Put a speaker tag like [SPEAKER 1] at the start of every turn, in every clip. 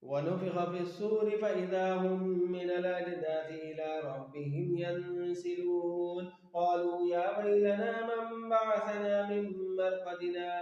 [SPEAKER 1] ونفخ في الصور فإذا هم من الأجداث إلى ربهم ينسلون قالوا يا ويلنا من بعثنا من مرقدنا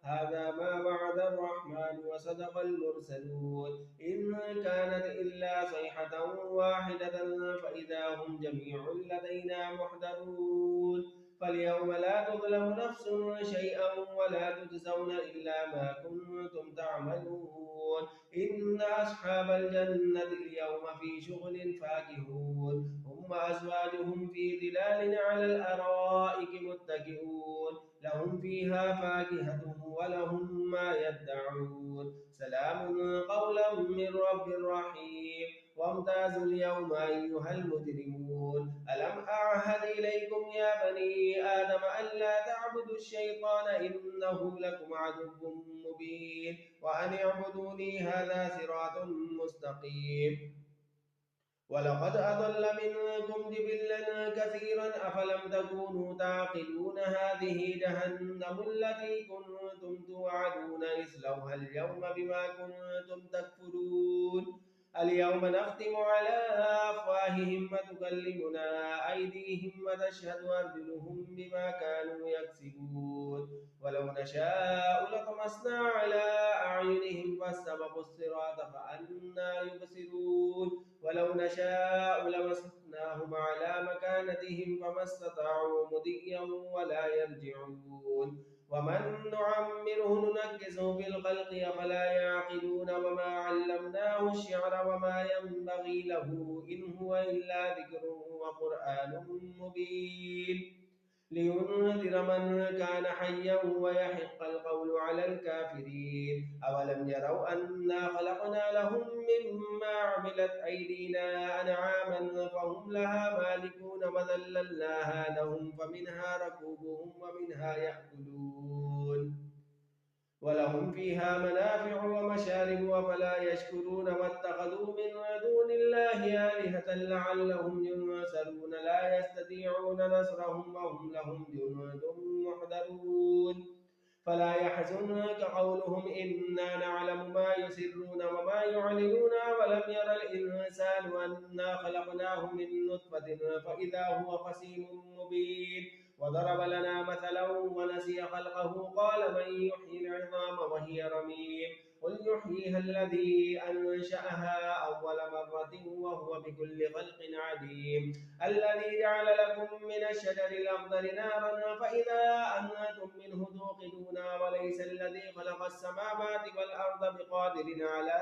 [SPEAKER 1] هذا ما وعد الرحمن وصدق المرسلون إن كانت إلا صيحة واحدة فإذا هم جميع لدينا محضرون فاليوم لا تظلم نفس شيئا ولا تجزون إلا ما كنتم تعملون إن أصحاب الجنة اليوم في شغل فاكهون هم وأزواجهم في ظلال على الأرائك متكئون لهم فيها فاكهة ولهم ما يدعون سلام قولا من رب رحيم وامتازوا اليوم أيها المجرمون ألم أعهد إليكم يا بني آدم ألا تعبدوا الشيطان إنه لكم عدو مبين وأن اعبدوني هذا صراط مستقيم ولقد أضل منكم جبلا كثيرا أفلم تكونوا تعقلون هذه جهنم التي كنتم توعدون اصلوها اليوم بما كنتم تكفرون اليوم نختم على أفواههم وتكلمنا أيديهم وتشهد أرجلهم بما كانوا يكسبون ولو نشاء لطمسنا على أعينهم فاستبقوا الصراط فأنا يبصرون ولو نشاء لمسخناهم على مكانتهم فما استطاعوا مضيا ولا يرجعون ومن نعمره ننكسه في الخلق أفلا يعقلون وما علمناه الشعر وما ينبغي له إن هو إلا ذكر وقرآن مبين لينذر من كان حيا ويحق القول على الكافرين أولم يروا أنا خلقنا لهم مما عملت أيدينا أنعاما فهم لها مالكون وذللناها لهم فمنها ركوبهم ومنها يأكلون ولهم فيها منافع ومشارب أفلا يشكرون واتخذوا من دون الله آلهة لعلهم ينصرون لا يستطيعون نصرهم وهم لهم جند محضرون فلا يحزنك قولهم إنا نعلم ما يسرون وما يعلنون ولم ير الإنسان أنا خلقناه من نطفة فإذا هو خصيم مبين وضرب لنا مثلا ونسي خلقه قال من يحيي العظام وهي رميم قل يحييها الذي أنشأها أول مرة وهو بكل خلق عليم الذي جعل لكم من الشجر الأخضر نارا فإذا أنتم منه توقدون وليس الذي خلق السماوات والأرض بقادر على